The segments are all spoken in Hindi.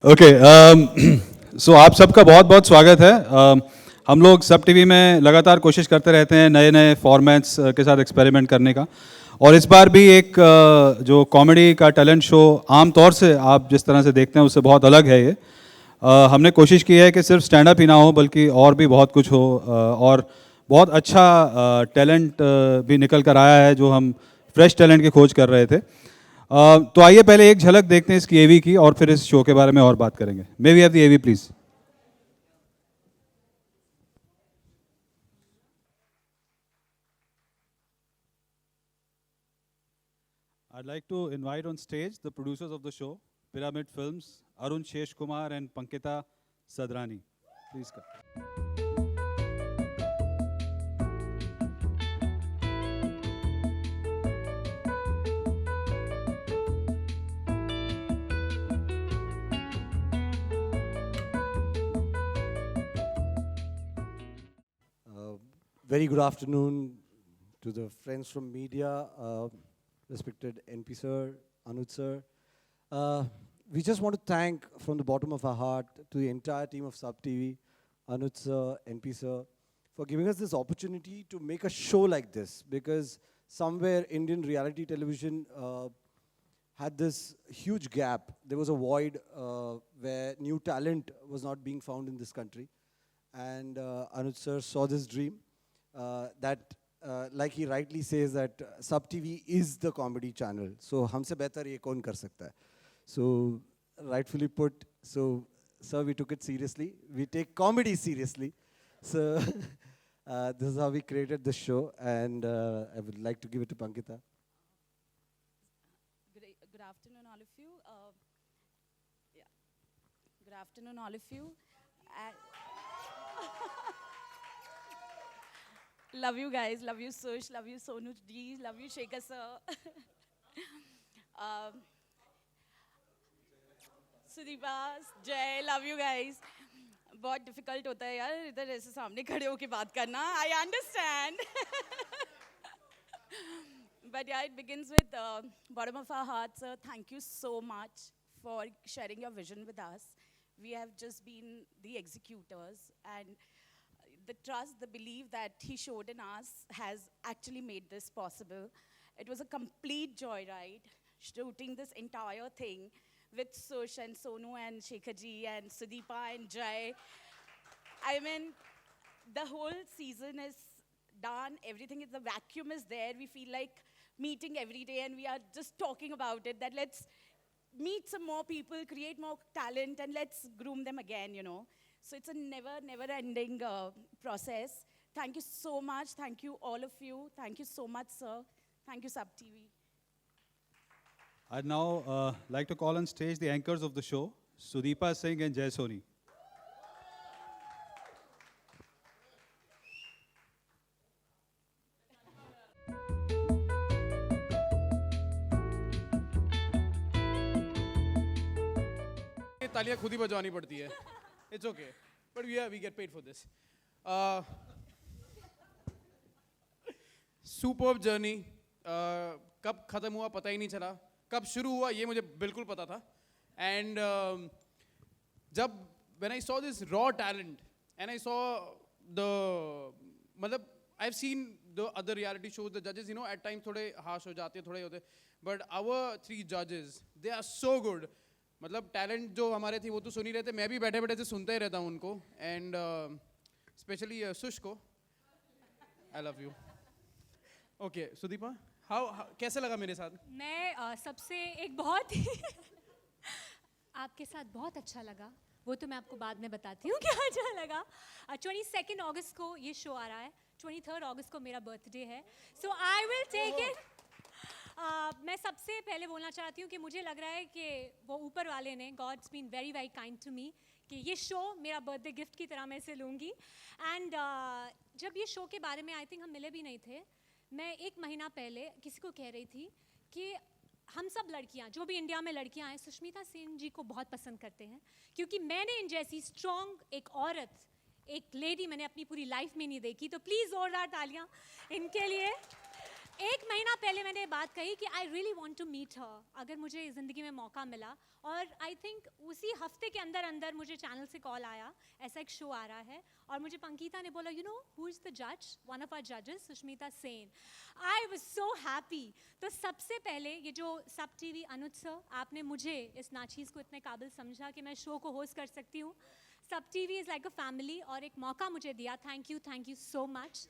ओके सो आप सबका बहुत बहुत स्वागत है। हम लोग सब टीवी में लगातार कोशिश करते रहते हैं नए नए फॉर्मेट्स के साथ एक्सपेरिमेंट करने का। और इस बार भी एक जो कॉमेडी का टैलेंट शो आम तौर से आप जिस तरह से देखते हैं उससे बहुत अलग है ये। हमने कोशिश की है कि सिर्फ स्टैंड अप ही ना हो बल्कि और भी बहुत कुछ हो, और बहुत अच्छा टैलेंट भी निकल कर आया है जो हम फ्रेश टैलेंट की खोज कर रहे थे। तो आइए पहले एक झलक देखते हैं इसकी एवी की और फिर इस शो के बारे में और बात करेंगे। May we have the AV please. I'd like to invite on stage the producers of the show, Pyramid Films, Arun Shesh Kumar and Pankita Sadrani. Please come. Uh, Very good afternoon to the friends from media, respected NP sir, Anuj sir. We just want to thank from the bottom of our heart to the entire team of Sub TV, Anuj sir, NP sir, for giving us this opportunity to make a show like this, because somewhere Indian reality television had this huge gap. There was a void where new talent was not being found in this country. And Anuj sir saw this dream that, like he rightly says, that Sub TV is the comedy channel. So, हमसे बेहतर ये कौन कर सकता है? So, rightfully put. So, sir, we took it seriously. We take comedy seriously. So, this is how we created the show, and I would like to give it to Pankita. Good afternoon, all of you. Yeah. Good afternoon, all of you. Love you guys. Love you, Sush. Love you, Sonu ji. Love you, Shekhar sir. um, Sudeepa, Jay. Love you guys. बहुत डिफिकल्ट होता है यार इधर ऐसे सामने खड़े होके बात करना. I understand. But yeah, it begins with bottom of our hearts, sir. Thank you so much for sharing your vision with us. We have just been the executors, and the trust, the belief that he showed in us has actually made this possible. It was a complete joyride shooting this entire thing with Sush and Sonu and Shekharji and Sudeepa and Jai. I mean, the whole season is done. Everything is, the vacuum is there. We feel like meeting every day, and we are just talking about it, that let's meet some more people, create more talent, and let's groom them again. So it's a never ending process. Thank you so much. Thank you, all of you. Thank you so much, sir. Thank you, Sub TV. I'd now like to call on stage the anchors of the show, Sudeepa Singh and Jay Soni. ये तालियां खुद ही बजवानी पड़ती है. It's okay, but we get paid for this. Superb journey. कब खत्म हुआ पता ही नहीं चला, कब शुरू हुआ ये मुझे बिल्कुल पता था. And जब when I saw this raw talent and I saw the मतलब I've seen the other reality shows, the judges, at times थोड़े harsh हो जाते हैं, थोड़े होते, but our three judges, they are so good. मतलब टैलेंट जो हमारे थी वो तो सुन ही रहते, मैं भी बैठे बैठे से सुनते ही रहता हूँ उनको. एंड स्पेशली सुश को, I love you. Okay Sudipa, how कैसे लगा मेरे साथ? मैं सबसे एक बहुत ही आपके साथ बहुत अच्छा लगा. वो तो मैं आपको बाद में बताती हूँ क्या अच्छा लगा. 22 अगस्त को ये शो आ रहा है. 23 अगस्त को मेरा बर्थडे है. सो आई विल टेक इट. मैं सबसे पहले बोलना चाहती हूँ कि मुझे लग रहा है कि वो ऊपर वाले ने, God's been very very kind to me, कि ये शो मेरा बर्थडे गिफ्ट की तरह मैं इसे लूँगी. एंड जब ये शो के बारे में आई थिंक हम मिले भी नहीं थे, मैं 1 महीना पहले किसी को कह रही थी कि हम सब लड़कियाँ, जो भी इंडिया में लड़कियाँ हैं, सुष्मिता सेन जी को बहुत पसंद करते हैं, क्योंकि मैंने इन जैसी स्ट्रॉन्ग एक औरत, एक लेडी मैंने अपनी पूरी लाइफ में नहीं देखी. तो प्लीज़ जोरदार तालियाँ इनके लिए. एक महीना पहले मैंने ये बात कही कि I really want to meet her, अगर मुझे ज़िंदगी में मौका मिला। और आई थिंक उसी हफ्ते के अंदर अंदर मुझे चैनल से कॉल आया, ऐसा एक शो आ रहा है, और मुझे पंकिता ने बोला, you know who is the जज, वन ऑफ आवर जजेस, Sushmita Sen. I was so happy. तो सबसे पहले ये जो सब टीवी अनुज सर, आपने मुझे इस नाचीज़ को इतने काबिल समझा कि मैं शो को होस्ट कर सकती हूँ। सब TV is like a family, और एक मौका मुझे दिया। Thank you so much.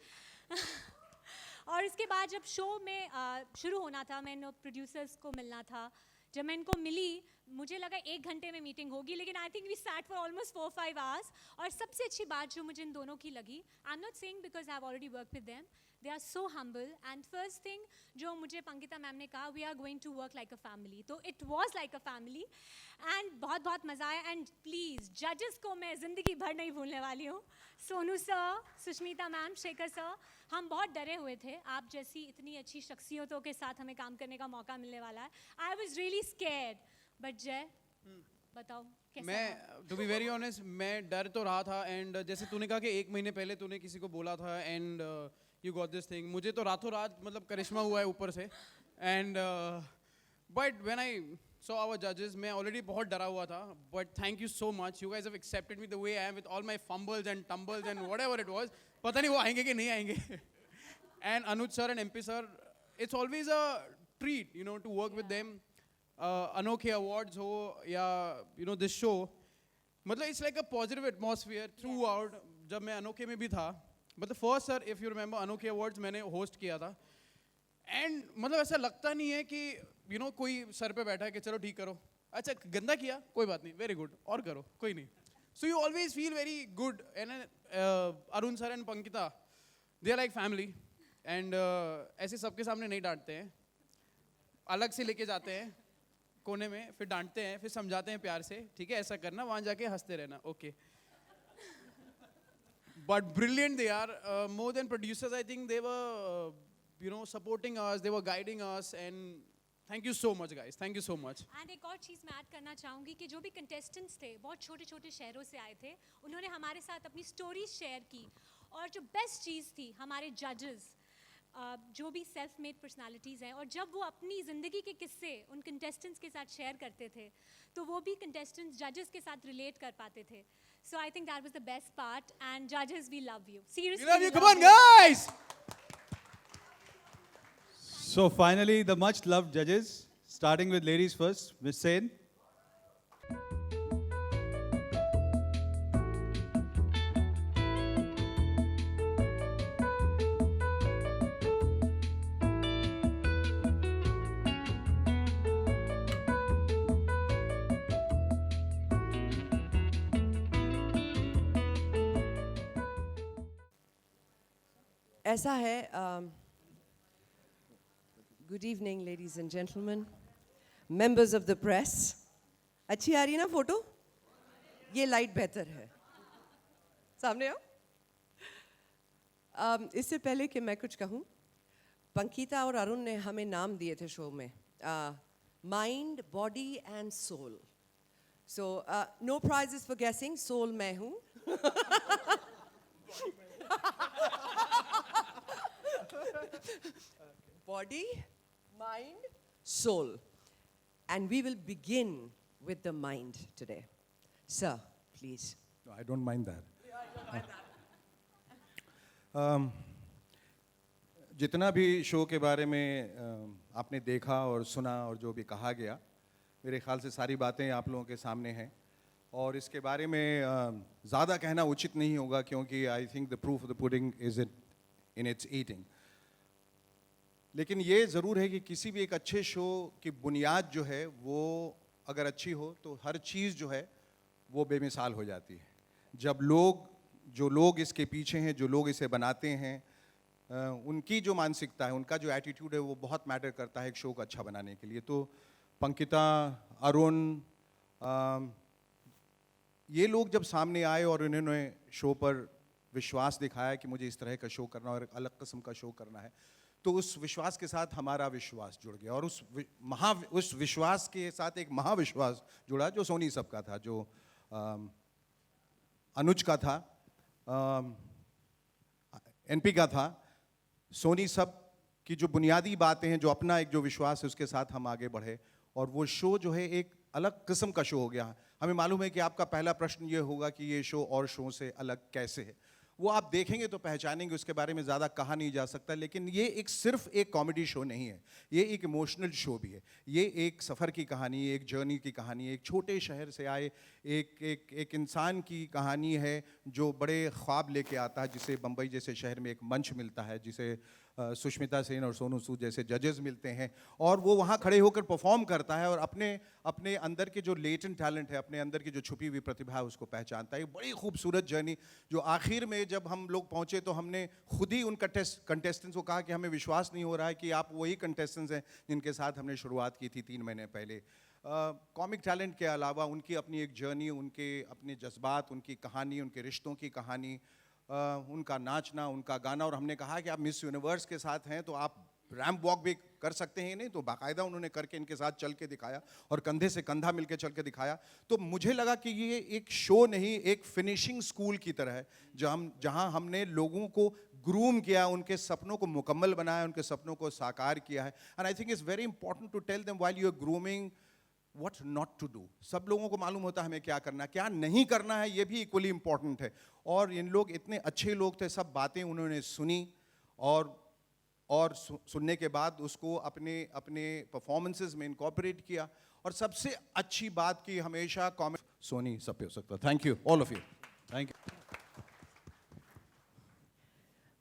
और इसके बाद जब शो में शुरू होना था, मैं इन प्रोड्यूसर्स को मिलना था। जब मैं इनको मिली, मुझे लगा 1 घंटे में मीटिंग होगी, लेकिन I think we sat for almost 4-5 hours. और सबसे अच्छी बात जो मुझे इन दोनों की लगी, I am not saying because I have already work with them, they are so humble. And first thing जो मुझे पंकिता मैम ने कहा, we are going to work like a family. तो it was like a family, and बहुत बहुत मज़ा आया। एंड प्लीज़ जजेस को मैं ज़िंदगी भर नहीं भूलने वाली हूँ। Sonu sir, Sushmita ma'am, Shekhar sir, हम बहुत डरे हुए थे, आप जैसी इतनी अच्छी शख्सियतों के साथ हमें काम करने का मौका मिलने वाला है। I was really scared, but जय बताओ कैसा मैं रहा? टू बी वेरी ऑनेस्ट, मैं डर तो रहा था। एंड जैसे तूने कहा कि 1 महीने पहले तूने किसी को बोला था and you got this thing, मुझे तो रातों रात मतलब करिश्मा हुआ है ऊपर से। And but when I saw our जजेस, मैं ऑलरेडी बहुत डरा हुआ था, but thank you so much, you guys have accepted me the way I am with all my fumbles and tumbles and whatever it was. पता नहीं वो आएंगे कि नहीं आएंगे। And Anuj sir and MP sir, it's always a treat, you know, to work with them. Anokhe awards हो या यू नो दिस शो, मतलब it's like a positive atmosphere through out. जब मैं अनोखे में भी था, मतलब first sir, if you remember, अनोखे अवार्ड्स मैंने होस्ट किया था। एंड मतलब ऐसा लगता नहीं है कि यू नो कोई सर पे बैठा है कि चलो ठीक करो, अच्छा गंदा किया कोई बात नहीं, वेरी गुड, और करो, कोई नहीं। So you always feel very good. And Arun sir and Pankita, they are like family. And ऐसे सबके सामने नहीं डांटते हैं, अलग से लेके जाते हैं कोने में, फिर डांटते हैं, फिर समझाते हैं प्यार से, ठीक है ऐसा करना, वहाँ जाके हंसते रहना, okay. But brilliant they are. More than producers, I think they were, you know, supporting us, they were guiding us, and thank you so much, guys. Thank you so much. And एक और चीज़ मैं ऐड करना चाहूँगी कि जो भी कंटेस्टेंट्स थे, बहुत छोटे छोटे शहरों से आए थे, उन्होंने हमारे साथ अपनी स्टोरीज शेयर की। और जो बेस्ट चीज़ थी, हमारे जजेस जो भी सेल्फ मेड पर्सनालिटीज़ हैं, और जब वो अपनी ज़िंदगी के किस्से उन कंटेस्टेंट्स के साथ शेयर करते थे, तो वो भी कंटेस्टेंट्स जजेस के साथ रिलेट कर पाते थे। So I think that was the best part, and जजेस we love you, seriously We love you. Come on, guys. So finally, the much loved judges, starting with ladies first, Miss Sen. ऐसा है, good evening ladies and gentleman, members of the press. अच्छी आ रही है ना फोटो? ये लाइट बेहतर है, सामने आओ। इससे पहले कि मैं कुछ कहूँ, पंकिता और अरुण ने हमें नाम दिए थे शो में, mind, body and soul. So no prizes for guessing, soul मैं हूँ। Body, mind, soul. And we will begin with the mind today. Sir, please. No, I don't mind that. जितना भी शो के बारे में आपने देखा और सुना और जो भी कहा गया, मेरे ख्याल से सारी बातें आप लोगों के सामने हैं, और इसके बारे में ज़्यादा कहना उचित नहीं होगा, क्योंकि I think the proof of the pudding is in its eating. लेकिन ये ज़रूर है कि किसी भी एक अच्छे शो की बुनियाद जो है वो अगर अच्छी हो तो हर चीज़ जो है वो बेमिसाल हो जाती है। जब जो लोग इसके पीछे हैं, जो लोग इसे बनाते हैं, उनकी जो मानसिकता है, उनका जो एटीट्यूड है, वो बहुत मैटर करता है एक शो को अच्छा बनाने के लिए। तो पंकिता, अरुण, ये लोग जब सामने आए और इन्होंने शो पर विश्वास दिखाया कि मुझे इस तरह का शो करना और एक अलग किस्म का शो करना है, तो उस विश्वास के साथ हमारा विश्वास जुड़ गया, और उस विश्वास के साथ एक महाविश्वास जुड़ा जो सोनी सब का था, जो अनुज का था, एनपी का था। सोनी सब कि जो बुनियादी बातें हैं, जो अपना एक जो विश्वास है उसके साथ हम आगे बढ़े। और वो शो जो है एक अलग किस्म का शो हो गया। हमें मालूम है कि आपका पहला प्रश्न ये होगा कि ये शो और शो से अलग कैसे है। वो आप देखेंगे तो पहचानेंगे, उसके बारे में ज़्यादा कहा नहीं जा सकता। लेकिन ये एक सिर्फ एक कॉमेडी शो नहीं है, ये एक इमोशनल शो भी है। ये एक सफ़र की कहानी, एक जर्नी की कहानी, एक छोटे शहर से आए एक इंसान की कहानी है जो बड़े ख्वाब लेके आता है, जिसे बम्बई जैसे शहर में एक मंच मिलता है, जिसे सुष्मिता सेन और सोनू सूद जैसे जजेस मिलते हैं, और वो वहाँ खड़े होकर परफॉर्म करता है और अपने अंदर के जो लेटेंट टैलेंट है, अपने अंदर की जो छुपी हुई प्रतिभा है, उसको पहचानता है। एक बड़ी खूबसूरत जर्नी जो आखिर में जब हम लोग पहुँचे तो हमने खुद ही उन कंटेस्टेंट्स को कहा कि हमें विश्वास नहीं हो रहा है कि आप वही कंटेस्टेंट्स हैं जिनके साथ हमने शुरुआत की थी 3 महीने पहले। कॉमिक टैलेंट के अलावा उनकी अपनी एक जर्नी, उनके अपने जज्बात, उनकी कहानी, उनके रिश्तों की कहानी, उनका नाचना, उनका गाना। और हमने कहा कि आप मिस यूनिवर्स के साथ हैं तो आप रैम्प वॉक भी कर सकते हैं। नहीं तो बाकायदा उन्होंने करके इनके साथ चल के दिखाया और कंधे से कंधा मिलके चल के दिखाया। तो मुझे लगा कि ये एक शो नहीं, एक फिनिशिंग स्कूल की तरह है, जहां हमने लोगों को ग्रूम किया, उनके सपनों को मुकम्मल बनाया, उनके सपनों को साकार किया है। And I think it's very important to tell them while you are grooming what not to do। सब लोगों को मालूम होता है हमें क्या करना है, क्या नहीं करना है, ये भी इक्वली इंपॉर्टेंट है। और इन लोग इतने अच्छे लोग थे, सब बातें उन्होंने सुनी और सुनने के बाद उसको अपने परफॉर्मेंसेस में इनकॉर्पोरेट किया। और सबसे अच्छी बात की हमेशा कॉमेडी सोनी सब पे हो सकता। Thank you all of you, thank you.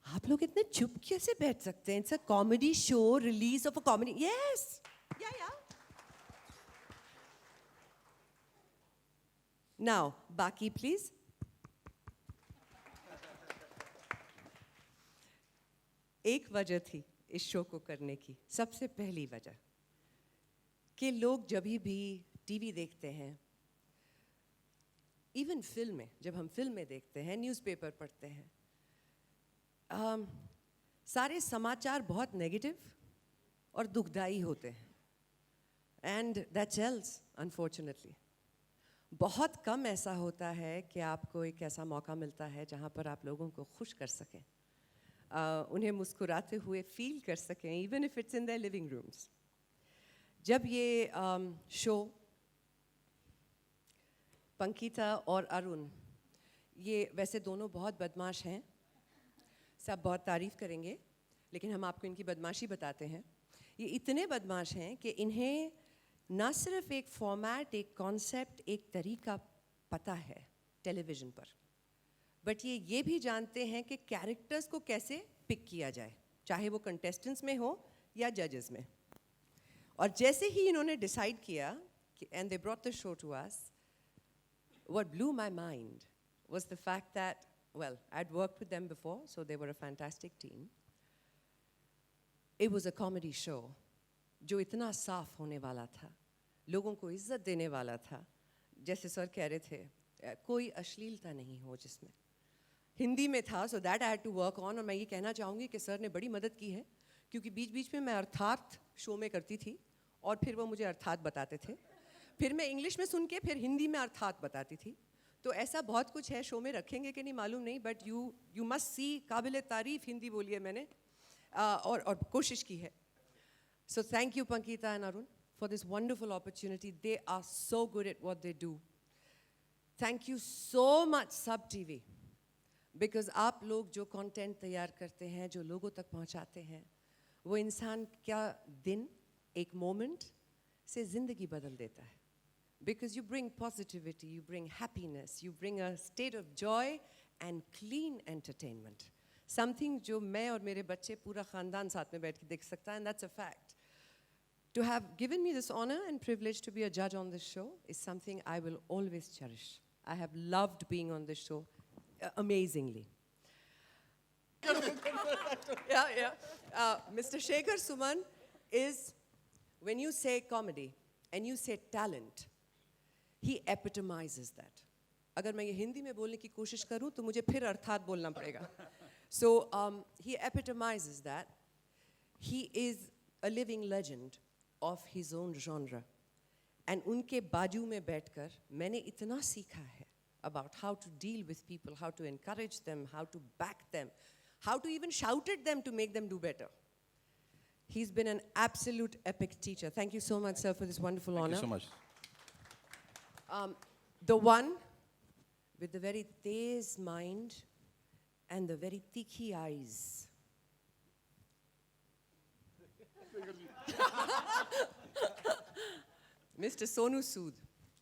आप लोग इतने चुप कैसे बैठ सकते हैं? It's a comedy show, release of a comedy. Yes, या नाउ बाकी प्लीज। एक वजह थी इस शो को करने की, सबसे पहली वजह कि लोग जब भी टीवी देखते हैं, इवन फिल्में, जब हम फिल्में देखते हैं, न्यूज़पेपर पढ़ते हैं, सारे समाचार बहुत नेगेटिव और दुखदाई होते हैं। And that sells unfortunately. बहुत कम ऐसा होता है कि आपको एक ऐसा मौका मिलता है जहाँ पर आप लोगों को खुश कर सकें, उन्हें मुस्कुराते हुए फील कर सकें, even if it's in their living rooms. जब ये शो पंकिता और अरुण, ये वैसे दोनों बहुत बदमाश हैं, सब बहुत तारीफ़ करेंगे, लेकिन हम आपको इनकी बदमाशी बताते हैं। ये इतने बदमाश हैं कि इन्हें ना सिर्फ एक फॉर्मेट, एक कॉन्सेप्ट, एक तरीका पता है टेलीविज़न पर, बट ये भी जानते हैं कि कैरेक्टर्स को कैसे पिक किया जाए, चाहे वो कंटेस्टेंट्स में हो या जजेस में। और जैसे ही इन्होंने डिसाइड किया and they brought the show to us, what blew my mind was the fact that, well, I'd worked with them before, so they were a fantastic team. It was a comedy show जो इतना साफ होने वाला था, लोगों को इज्जत देने वाला था। जैसे सर कह रहे थे, कोई अश्लीलता नहीं हो जिसमें। हिंदी में था, so that I had to work on। और मैं ये कहना चाहूँगी कि सर ने बड़ी मदद की है, क्योंकि बीच बीच में मैं अर्थात शो में करती थी और फिर वो मुझे अर्थात बताते थे, फिर मैं इंग्लिश में सुन के फिर हिंदी में अर्थात बताती थी। तो ऐसा बहुत कुछ है, शो में रखेंगे कि नहीं मालूम नहीं, बट यू मस्ट सी, काबिल तारीफ हिंदी बोली है मैंने, और कोशिश की है। So thank you Pankita and Arun for this wonderful opportunity. They are so good at what they do. Thank you so much Sab TV, because आप लोग जो कंटेंट तैयार करते हैं, जो लोगों तक पहुंचाते हैं, वो इंसान क्या दिन, एक मोमेंट से ज़िंदगी बदल देता है। Because you bring positivity, you bring happiness, you bring a state of joy and clean entertainment. Something जो मैं और मेरे बच्चे पूरा ख़ानदान साथ में बैठ के देख सकता है, and that's a fact. To have given me this honor and privilege to be a judge on this show is something I will always cherish. I have loved being on this show amazingly. Mr. Shekhar Suman is, when you say comedy and you say talent, he epitomizes that. अगर मैं ये हिंदी में बोलने की कोशिश करूँ तो मुझे फिर अर्थात बोलना पड़ेगा. So he epitomizes that. He is a living legend of his own genre. And उनके बाजू में बैठकर मैंने इतना सीखा है about how to deal with people, how to encourage them, how to back them, how to even shout at them to make them do better. He's been an absolute epic teacher. Thank you so much, sir, for this wonderful Thank honor. you so much. The one with the very tez mind and the very tikhi eyes. Mr. Sonu Sood.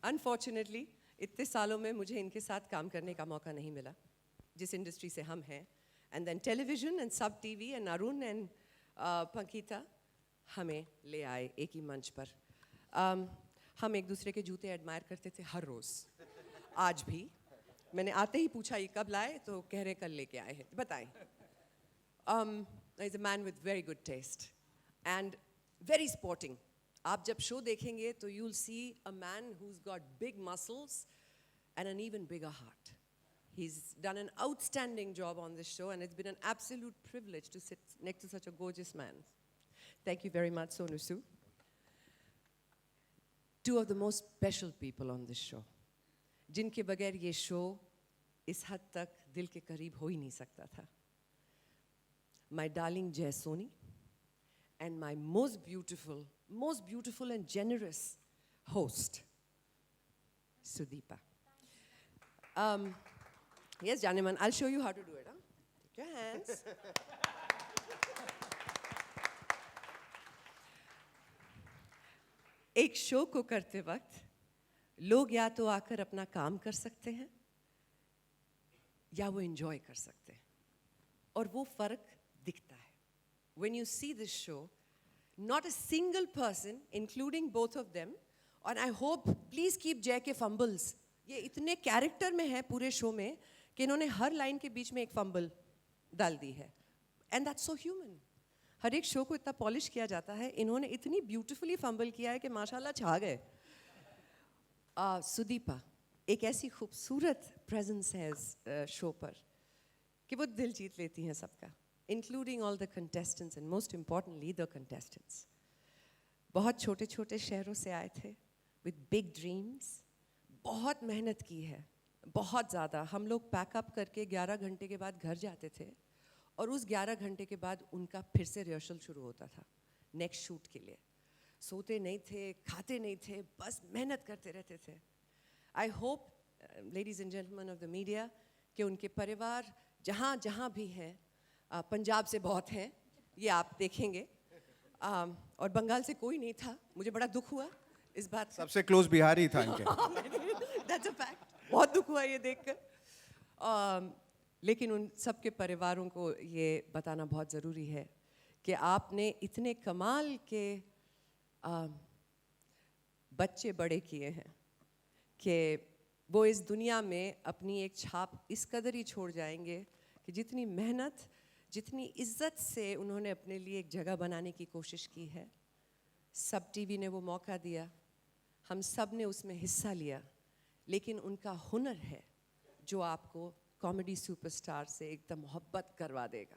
Unfortunately, इतने सालों में मुझे इनके साथ काम करने का मौका नहीं मिला, जिस इंडस्ट्री से हम हैं. And then television and sub TV and Arun and Pankita हमें ले आए एक ही मंच पर. हम एक दूसरे के जूते एडमायर करते थे हर रोज़. आज भी मैंने आते ही पूछा ये कब लाए, तो कह रहे कल लेके आए हैं. बताएं. He's a man with very good taste and very sporting. आप जब शो देखेंगे तो you'll see a man who's got big muscles and an even bigger heart. He's done an outstanding job on this show, and it's been an absolute privilege to sit next to such a gorgeous man. Thank you very much, Sonu Sood. Two of the most special people on this show, जिनके बगैर ये शो इस हद तक दिल के करीब हो ही नहीं सकता था. My darling Jai Soni and my most beautiful and generous host, Sudeepa. Yes, Janeman, I'll show you how to do it. Huh? Take your hands. एक शो को करते वक्त लोग या तो आकर अपना काम कर सकते हैं या वो एंजॉय कर सकते हैं, और वो फर्क दिखता है. When you see this show, not a single person, including both of them, and I hope please keep Jay के fumbles. ये इतने कैरेक्टर में है पूरे शो में कि इन्होंने हर लाइन के बीच में एक फंबल डाल दी है. And that's so human. हर एक शो को इतना पॉलिश किया जाता है, इन्होंने इतनी ब्यूटीफुली फंबल किया है कि माशाल्लाह छा गए. सुदीपा एक ऐसी खूबसूरत प्रेजेंस है इस शो पर कि वो दिल जीत लेती हैं सबका, including all the contestants and most importantly the contestants. बहुत छोटे छोटे शहरों से आए थे with big dreams. बहुत मेहनत की है, बहुत ज़्यादा. हम लोग पैकअप करके 11 घंटे के बाद घर जाते थे, और उस 11 घंटे के बाद उनका फिर से रिहर्सल शुरू होता था नेक्स्ट शूट के लिए. सोते नहीं थे, खाते नहीं थे, बस मेहनत करते रहते थे. I hope ladies and gentleman of the media कि उनके परिवार जहाँ जहाँ भी हैं, पंजाब से बहुत हैं, ये आप देखेंगे, और बंगाल से कोई नहीं था. मुझे बड़ा दुख हुआ इस बात का. सबसे क्लोज बिहारी था इनके. That's a fact. बहुत दुख हुआ ये देखकर. लेकिन उन सब के परिवारों को ये बताना बहुत ज़रूरी है कि आपने इतने कमाल के बच्चे बड़े किए हैं कि वो इस दुनिया में अपनी एक छाप इस कदर ही छोड़ जाएंगे कि जितनी मेहनत, जितनी इज्जत से उन्होंने अपने लिए एक जगह बनाने की कोशिश की है. सब टीवी ने वो मौका दिया, हम सब ने उसमें हिस्सा लिया, लेकिन उनका हुनर है जो आपको कॉमेडी सुपरस्टार से एकदम मोहब्बत करवा देगा.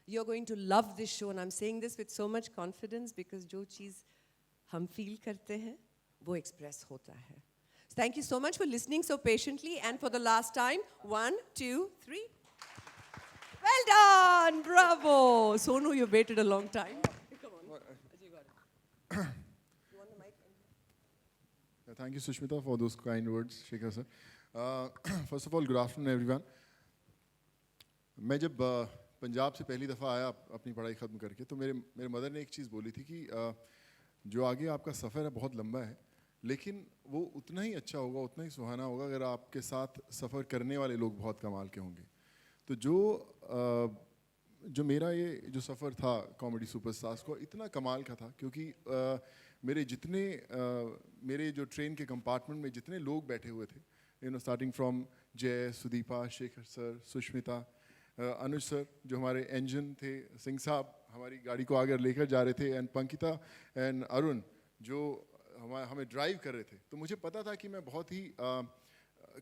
You are going to love this show, and I am saying this with so much confidence because जो चीज़ हम फील करते हैं वो एक्सप्रेस होता है. Thank you so much for listening so patiently, and for the last time, 1, 2, 3. Well done, bravo. Sonu, you waited a long time. Come on. You got it. You want the mic? Thank you, Sushmita, for those kind words, Shekhar sir. First of all, good afternoon, everyone. मैं जब पंजाब से पहली दफ़ा आया अपनी पढ़ाई ख़त्म करके, तो मेरे मदर ने एक चीज़ बोली थी कि जो आगे आपका सफ़र है बहुत लंबा है, लेकिन वो उतना ही अच्छा होगा, उतना ही सुहाना होगा अगर आपके साथ सफ़र करने वाले लोग बहुत कमाल के होंगे. तो जो मेरा ये जो सफ़र था कॉमेडी सुपरस्टार्स को, इतना कमाल का था क्योंकि मेरे जो ट्रेन के कंपार्टमेंट में जितने लोग बैठे हुए थे, स्टार्टिंग फ्रॉम जय, सुदीपा, शेखर सर, सुष्मिता, अनुज सर जो हमारे इंजन थे, सिंह साहब हमारी गाड़ी को आगे लेकर जा रहे थे, एंड पंकिता एंड अरुण जो हमें ड्राइव कर रहे थे. तो मुझे पता था कि मैं बहुत ही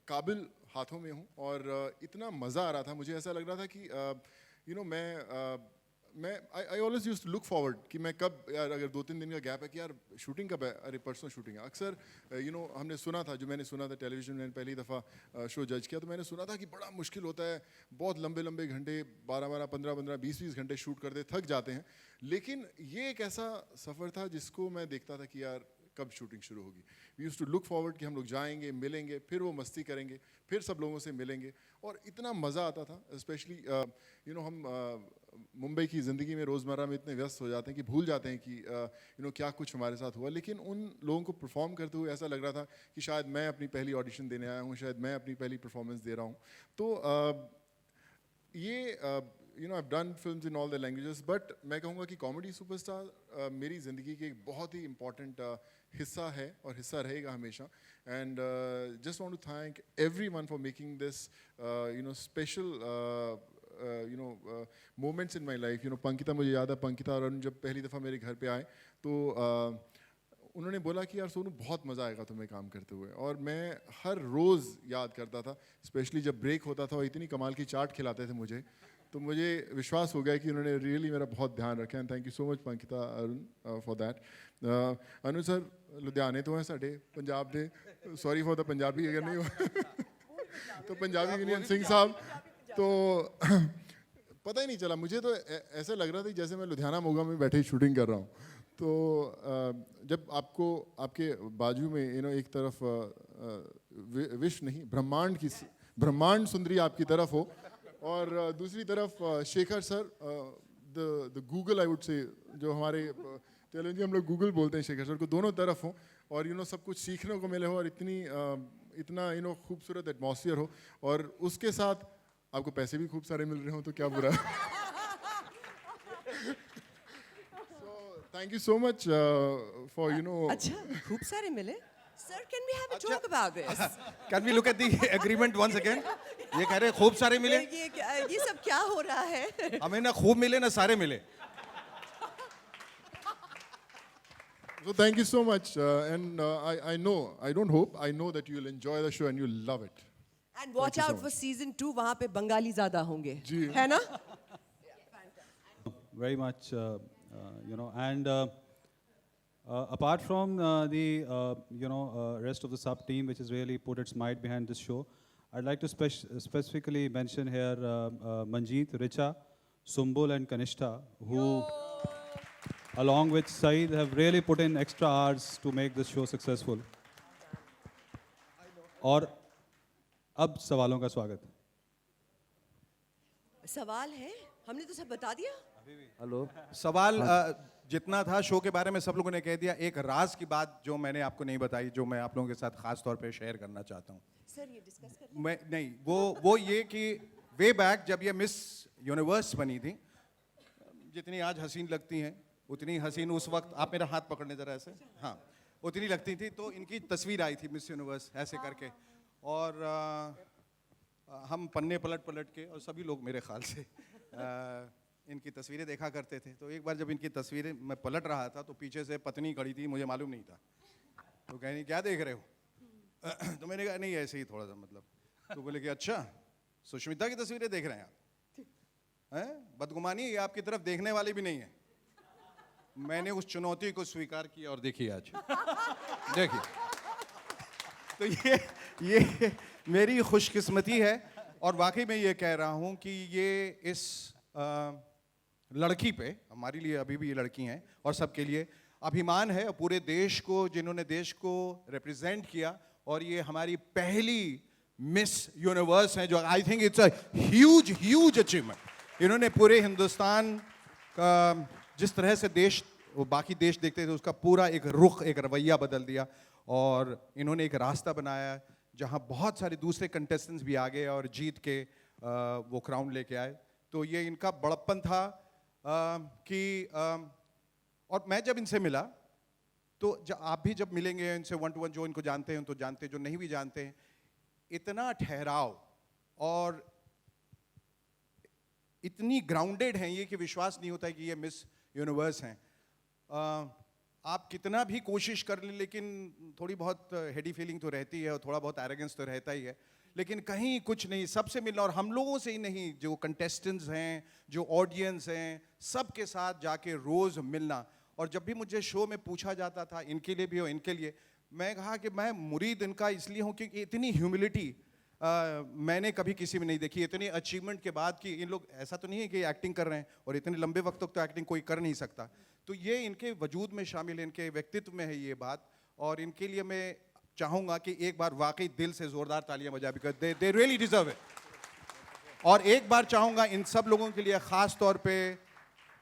काबिल हाथों में हूँ, और इतना मज़ा आ रहा था. मुझे ऐसा लग रहा था कि मैं I always use to look forward कि मैं कब, यार अगर 2-3 दिन का गैप है कि यार शूटिंग कब है, अरे परसों शूटिंग है। अक्सर हमने सुना था, जो मैंने सुना था टेलीविजन में पहली दफ़ा शो जज किया, तो मैंने सुना था कि बड़ा मुश्किल होता है, बहुत लंबे लंबे घंटे, 12-12, 15-15, 20-20 घंटे शूट करते, थक जाते हैं। लेकिन ये एक ऐसा सफ़र था जिसको मैं देखता था कि यार कब शूटिंग शुरू होगी। We use to look forward कि हम लोग जाएंगे, मिलेंगे, फिर वो मस्ती करेंगे, फिर सब लोगों से मिलेंगे, और इतना मज़ा आता था। स्पेशली हम मुंबई की ज़िंदगी में रोज़मर्रा में इतने व्यस्त हो जाते हैं कि भूल जाते हैं कि क्या कुछ हमारे साथ हुआ। लेकिन उन लोगों को परफॉर्म करते हुए ऐसा लग रहा था कि शायद मैं अपनी पहली ऑडिशन देने आया हूँ, शायद मैं अपनी पहली परफॉर्मेंस दे रहा हूँ। तो I've done films in all the languages, but मैं कहूँगा कि कॉमेडी सुपरस्टार मेरी ज़िंदगी के एक बहुत ही इम्पॉर्टेंट हिस्सा है और हिस्सा रहेगा हमेशा। And just want to thank everyone for making this special moments in my life. पंकिता, मुझे याद है पंकिता और अरुण जब पहली दफ़ा मेरे घर पे आए तो उन्होंने बोला कि यार सोनू बहुत मज़ा आएगा तुम्हें काम करते हुए, और मैं हर रोज़ याद करता था, स्पेशली जब ब्रेक होता था और इतनी कमाल की चाट खिलाते थे मुझे, तो मुझे विश्वास हो गया कि उन्होंने रियली मेरा बहुत ध्यान रखा। And thank you so much Pankita, Arun for that. Anu sir लुधियाने तो हैं साढ़े पंजाब दे, सॉरी फॉर द पंजाबी अगर नहीं हो तो पंजाबी यूनियन सिंह साहब, तो पता ही नहीं चला मुझे, तो ऐसा लग रहा था जैसे मैं लुधियाना मोगा में बैठे शूटिंग कर रहा हूँ। तो जब आपको आपके बाजू में एक तरफ विश्व नहीं ब्रह्मांड सुंदरी आपकी तरफ हो, और दूसरी तरफ Shekhar sir, the Google I would say, जो हमारे तेलंगी हम लोग गूगल बोलते हैं, शेखर सर को दोनों तरफ हो, और सब कुछ सीखने को मिले हो, और इतना खूबसूरत एटमॉस्फेयर हो, और उसके साथ आपको पैसे भी खूब सारे मिल रहे हो, तो क्या बुरा। Thank you so much for अच्छा, खूब सारे मिले। Sir, can we have a talk about this? Can we look at the agreement once again? ये कह रहे खूब सारे मिले, ये सब क्या हो रहा है? हमें ना खूब मिले ना सारे मिले। So thank you so much, and I know that you'll enjoy the show and you'll love it. And watch out for season 2, वहाँ पे बंगाली ज़्यादा होंगे, जी। है ना? Very much, and apart from the rest of the sub team, which has really put its might behind this show, I'd like to specifically mention here Manjeet, Richa, Sumbul, and Kanishta, who, along with Saeed, have really put in extra hours to make this show successful. और अब सवालों का स्वागत। सवाल है, हमने तो सब बता दिया। हेलो। सवाल जितना था शो के बारे में सब लोगों ने कह दिया। एक राज की बात जो मैंने आपको नहीं बताई, जो मैं आप लोगों के साथ खास तौर पे शेयर करना चाहता हूँ। सर ये डिस्कस कर मैं नहीं, वो ये कि वे बैक जब ये मिस यूनिवर्स बनी थी, जितनी आज हसीन लगती हैं उतनी हसीन उस वक्त, आप मेरा हाथ पकड़ने जरा ऐसे, हाँ, उतनी लगती थी। तो इनकी तस्वीर आई थी मिस यूनिवर्स ऐसे करके, और हम पन्ने पलट के, और सभी लोग मेरे ख्याल से इनकी तस्वीरें देखा करते थे। तो एक बार जब इनकी तस्वीरें मैं पलट रहा था तो पीछे से पत्नी खड़ी थी, मुझे मालूम नहीं था। तो कहीं क्या देख रहे हो? तो मैंने कहा नहीं ऐसे ही थोड़ा सा मतलब। तो बोले कि अच्छा सुष्मिता की तस्वीरें देख रहे हैं आप, हैं? बदगुमानी है, आपकी तरफ देखने वाली भी नहीं है। मैंने उस चुनौती को स्वीकार किया और देखिए आज, देखिए। तो ये मेरी खुशकिस्मती है, और वाकई में ये कह रहा हूँ कि ये इस लड़की पे, हमारे लिए अभी भी ये लड़की हैं और सबके लिए अभिमान है, और पूरे देश को, जिन्होंने देश को रिप्रेजेंट किया, और ये हमारी पहली मिस यूनिवर्स हैं, जो आई think it's a huge achievement. इन्होंने पूरे हिंदुस्तान का जिस तरह से देश, वो बाकी देश देखते थे, उसका पूरा एक रुख, एक रवैया बदल दिया, और इन्होंने एक रास्ता बनाया जहां बहुत सारे दूसरे कंटेस्टेंट्स भी आ गए और जीत के वो क्राउन लेके आए। तो ये इनका बड़प्पन था कि और मैं जब इनसे मिला, तो आप भी जब मिलेंगे इनसे 1 to 1, जो इनको जानते हैं तो जानते, जो नहीं भी जानते हैं, इतना ठहराव और इतनी ग्राउंडेड हैं ये कि विश्वास नहीं होता है कि ये मिस यूनिवर्स हैं। आप कितना भी कोशिश कर लें, लेकिन थोड़ी बहुत हेडी फीलिंग तो रहती है, और थोड़ा बहुत एरोगेंस तो रहता ही है। लेकिन कहीं कुछ नहीं, सबसे मिलना, और हम लोगों से ही नहीं, जो कंटेस्टेंट्स हैं, जो ऑडियंस हैं, सबके साथ जाके रोज़ मिलना। और जब भी मुझे शो में पूछा जाता था, इनके लिए भी हो इनके लिए, मैं कहा कि मैं मुरीद इनका इसलिए हूँ क्योंकि इतनी ह्यूमिलिटी मैंने कभी किसी में नहीं देखी। इतनी अचीवमेंट के बाद कि इन लोग, ऐसा तो नहीं है कि एक्टिंग कर रहे हैं और इतने लंबे वक्त तक तो एक्टिंग कोई कर नहीं सकता, तो ये इनके वजूद में शामिल है, इनके व्यक्तित्व में है ये बात। और इनके लिए मैं चाहूँगा कि एक बार वाकई दिल से ज़ोरदार तालियां बजाएं, because they really deserve it. और एक बार चाहूँगा इन सब लोगों के लिए, ख़ास तौर पे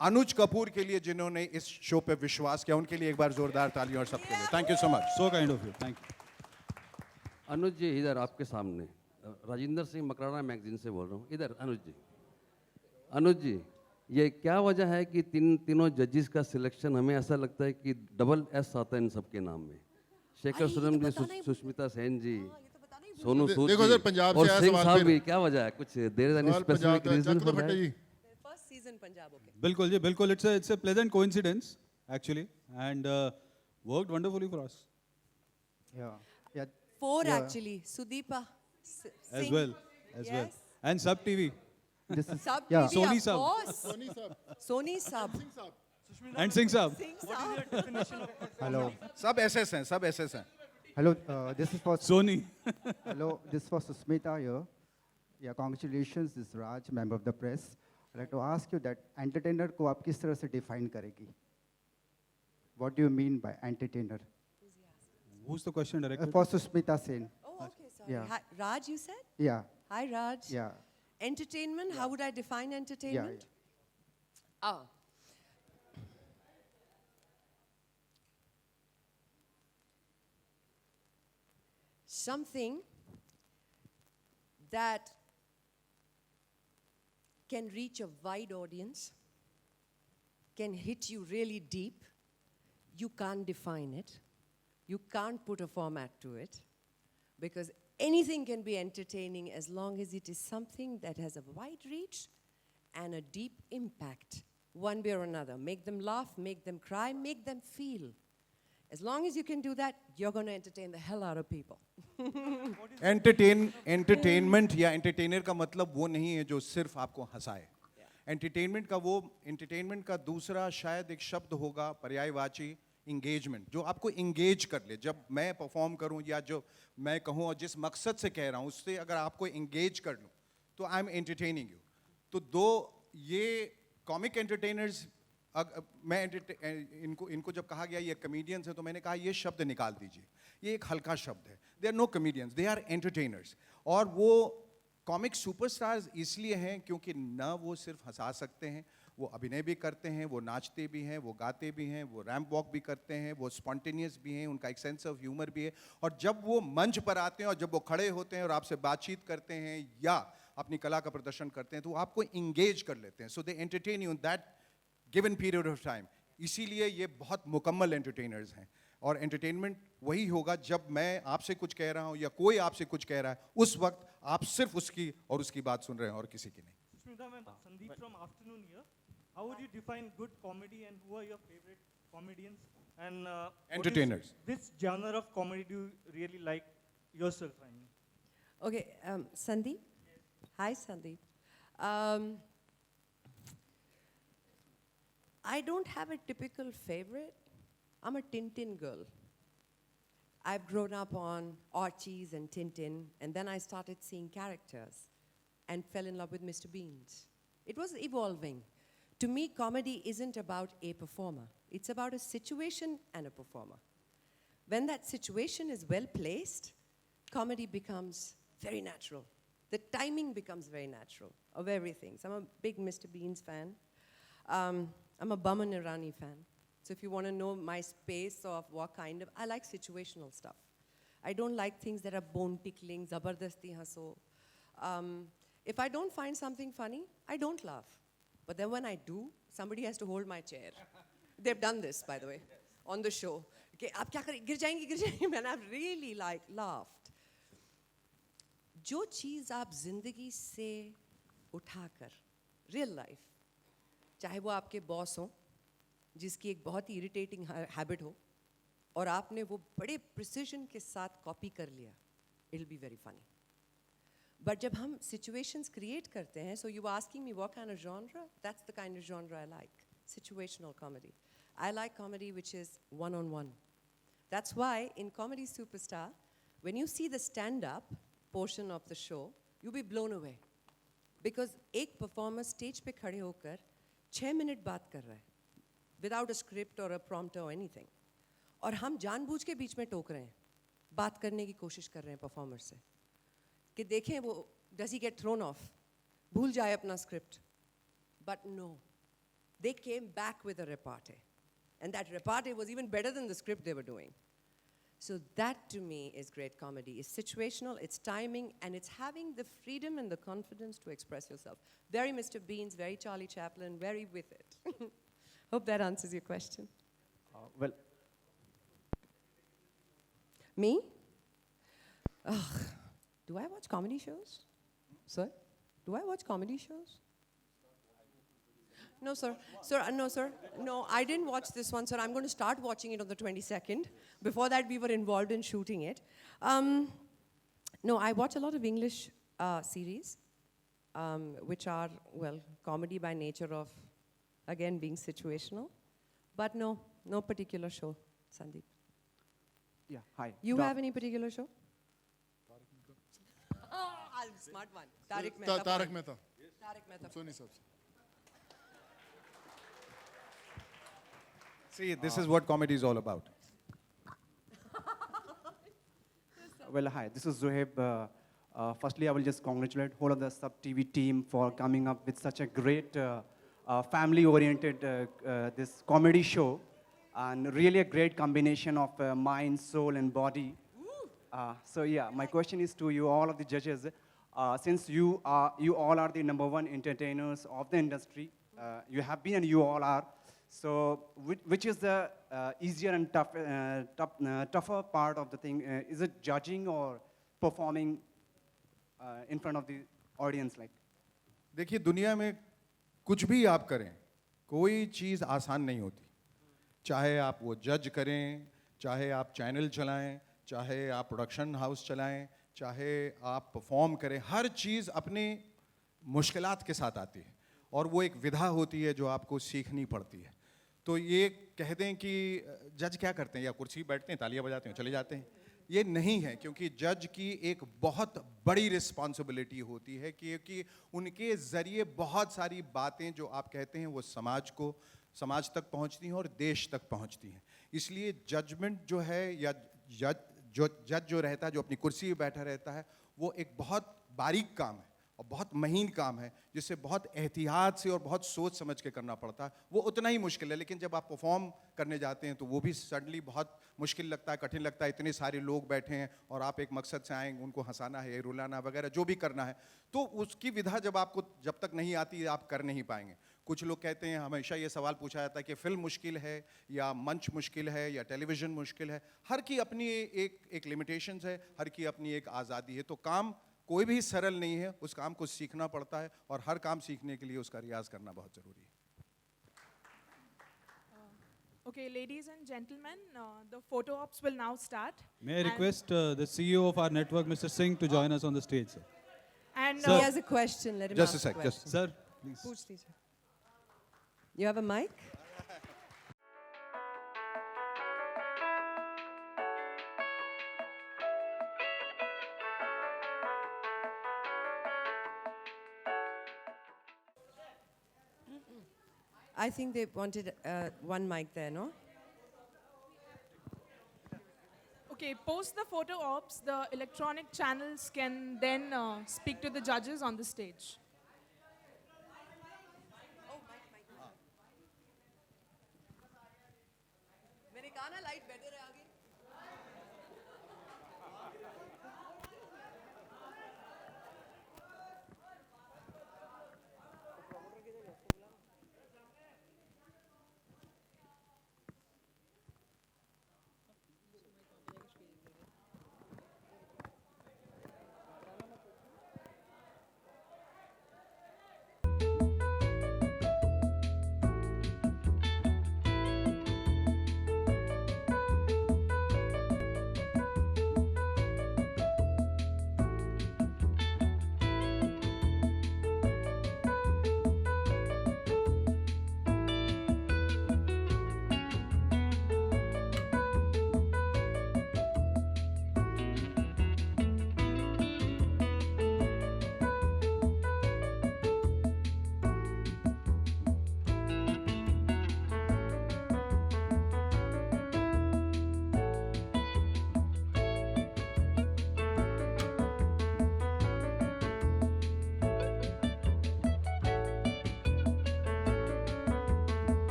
अनुज कपूर के लिए, जिन्होंने इस शो पे विश्वास किया, उनके लिए एक बार ज़ोरदार तालियां और सबके लिए thank you so much. So kind of you, thank you. Anuj ji इधर आपके सामने, राजेंद्र सिंह मकराना मैगजीन से बोल रहा हूँ। इधर अनुज जी। अनुज जी, ये क्या वजह है कि तीनों जजेस का सिलेक्शन हमें ऐसा लगता है कि डबल एस आता है इन सबके नाम में? शेखर सुरम जी, सुष्मिता सेन जी, सोनू सूद देखो जी सर, पंजाब और से आया सिंह सवाल साहब फिर। भी, क्या वजह है? कुछ देर एनी सवाल स्पेसिफिक पंजाब रीजन का, for Bhatta ji. That? First season Punjab, okay. बिल्कुल जी, बिल्कुल, it's a pleasant coincidence actually, and worked wonderfully for us Yeah. Four Yeah. actually. Sudeepa. as well, Yes. and Sub TV This is Sub yeah. TV, Sony of sub. course. Sony साहब, Sony sub. and Singh Sab. Singh sub. Hello. सब एसएस हैं, सब एसएस हैं। Hello. This is for Sony. hello. This is for Susmita here. Yeah. Congratulations, this is Raj, member of the press. I'd like to ask you that entertainer को आप किस तरह से define करेगी? What do you mean by entertainer? Who's the question directed? For Susmita Sen. Oh, okay, sorry. Yeah. Hi, Raj, you said? Yeah. Hi, Raj. Yeah. Entertainment, how would I define entertainment? Ah. Something that can reach a wide audience, can hit you really deep. You can't define it. You can't put a format to it. Because anything can be entertaining as long as it is something that has a wide reach and a deep impact, one way or another. Make them laugh, make them cry, make them feel. As long as you can do that, you're going to entertain the hell out of people. Entertainment या एंटरटेनर का मतलब वो नहीं है जो सिर्फ आपको हंसाए। एंटरटेनमेंट का दूसरा शायद एक शब्द होगा, पर्यायवाची, इंगेजमेंट, जो आपको इंगेज कर ले। जब मैं परफॉर्म करूं या जो मैं कहूं और जिस मकसद से कह रहा हूं, उससे अगर आपको इंगेज कर लूं तो आई एम एंटरटेनिंग यू। तो दो ये कॉमिक एंटरटेनर्स, मैं इनको जब कहा गया ये कमेडियंस हैं, तो मैंने कहा ये शब्द निकाल दीजिए, ये एक हल्का शब्द है। They are no comedians, they are entertainers. और वो कॉमिक सुपरस्टार्स इसलिए हैं क्योंकि ना वो सिर्फ हंसा सकते हैं, वो अभिनय भी करते हैं, वो नाचते भी हैं, वो गाते भी हैं, वो रैंप वॉक भी करते हैं, वो स्पॉन्टेनियस भी हैं, उनका एक सेंस ऑफ ह्यूमर भी है। और जब वो मंच पर आते हैं और जब वो खड़े होते हैं और आपसे बातचीत करते हैं या अपनी कला का प्रदर्शन करते हैं, तो वो आपको इंगेज कर लेते हैं। So they entertain you in that given period of time. इसीलिए ये बहुत मुकम्मल एंटरटेनर्स हैं। और एंटरटेनमेंट वही होगा जब मैं आपसे कुछ कह रहा हूँ या कोई आपसे कुछ कह रहा है, उस वक्त आप सिर्फ उसकी और उसकी बात सुन रहे हैं और किसी की नहीं। Sushmita ma'am, Sandeep from Afternoon here. How would you define good comedy and who are your favorite comedians? And Entertainers. Which genre of comedy do you really like yourself? I mean. Okay, Sandeep? Hi, Sandeep. I don't have a typical favorite. I'm a Tintin girl. I've grown up on Archie's and Tintin, and then I started seeing characters and fell in love with Mr. Beans. It was evolving. To me, comedy isn't about a performer. It's about a situation and a performer. When that situation is well placed, comedy becomes very natural. The timing becomes very natural of everything. So I'm a big Mr. Beans fan. I'm a Baman Irani fan. So if you want to know my space of what kind of, I like situational stuff. I don't like things that are bone tickling, zabardasti haso. If I don't find something funny, I don't laugh. But then when I do, somebody has to hold my chair. They've done this, by the way, on the show. Okay, आप क्या करें? गिर जाएंगी, and I've really laughed. जो चीज़ आप जिंदगी से उठाकर, real life, चाहे वो आपके बॉस हो, जिसकी एक बहुत ही इरिटेटिंग हैबिट हो, और आपने वो बड़े प्रिसिजन के साथ कॉपी कर लिया, it'll be very funny. But जब हम situations create करते हैं, so you were asking me what kind of genre? That's the kind of genre I like, situational comedy. I like comedy which is one-on-one. That's why in Comedy Superstar, when you see the stand-up portion of the show, you'll be blown away. Because एक performer stage पे खड़े होकर 6 मिनट बात कर रहा है, without a script or a prompter or anything. और हम जानबूझ के बीच में टोक रहे हैं, बात करने की कोशिश कर रहे हैं performer से, कि देखें वो does he get thrown off, भूल जाए अपना script. But no, they came back with a repartee. And that repartee was even better than the script they were doing. So that to me is great comedy. It's situational, it's timing, and it's having the freedom and the confidence to express yourself. Very Mr. Beans, very Charlie Chaplin, very with it. Hope that answers your question. Well, Me? Ugh. Do I watch comedy shows? Sir? Do I watch comedy shows? No, sir. Sir, no, sir. No, I didn't watch this one, sir. I'm going to start watching it on the 22nd. Before that, we were involved in shooting it. No, I watch a lot of English series, which are, well, comedy by nature of, again, being situational. But no, no particular show, Sandeep. yeah, hi. You Good have any particular show? Oh, smart one. Tariq Mehta. Tarak fine. Mehta Tariq Mehta. Soni साहब से See, this is what comedy is all about. Well, hi, this is Zohaib. Firstly, I will just congratulate whole of the Sub TV team for coming up with such a great family-oriented this comedy show, and really a great combination of mind, soul, and body. So yeah, my question is to you, all of the judges. Since you all are the #1 entertainers of the industry, you have been and you all are. So which is the easier and tougher part of the thing? Is it judging or performing in front of the audience? Like, देखिए दुनिया में कुछ भी आप करें, कोई चीज़ आसान नहीं होती. चाहे आप वो जज करें, चाहे आप चैनल चलाएं, चाहे आप प्रोडक्शन हाउस चलाएं, चाहे आप परफॉर्म करें, हर चीज़ अपनी मुश्किलात के साथ आती है और वो एक विधा होती है जो आपको सीखनी पड़ती है. तो ये कह दें कि जज क्या करते हैं, या कुर्सी बैठते हैं, तालियां बजाते हैं, चले जाते हैं, ये नहीं है. क्योंकि जज की एक बहुत बड़ी रिस्पॉन्सिबिलिटी होती है, क्योंकि उनके ज़रिए बहुत सारी बातें जो आप कहते हैं वो समाज तक पहुंचती हैं और देश तक पहुंचती हैं. इसलिए जजमेंट जो है, या जज जो रहता है, जो अपनी कुर्सी पे बैठा रहता है, वो एक बहुत बारीक काम है और बहुत महीन काम है, जिसे बहुत एहतियात से और बहुत सोच समझ के करना पड़ता है. वो उतना ही मुश्किल है, लेकिन जब आप परफॉर्म करने जाते हैं तो वो भी सडनली बहुत मुश्किल लगता है, कठिन लगता है. इतने सारे लोग बैठे हैं और आप एक मकसद से आएंगे, उनको हंसाना है, रुलाना वगैरह जो भी करना है, तो उसकी विधा जब तक नहीं आती आप कर नहीं पाएंगे. कुछ लोग कहते हैं, हमेशा ये सवाल पूछा जाता है कि फिल्म मुश्किल है या मंच मुश्किल है या टेलीविज़न मुश्किल है. हर की अपनी एक लिमिटेशंस है, हर की अपनी एक आज़ादी है. तो काम कोई भी सरल नहीं है, उस काम को सीखना पड़ता है और हर काम सीखने के लिए उसका रियाज करना बहुत ज़रूरी है. Okay, ladies and gentlemen, the photo ops will now start. May I request the CEO of our network, Mr. Singh, to join us on the stage, sir? And Sir. He has a question. Let him Just a ask the sec, question. Sir, please. पूछ लीजिए. You have a mic? I think they wanted one mic there, no? okay, post the photo ops, the electronic channels can then speak to the judges on the stage. मैंने कहा ना लाइट बेटर है आगे.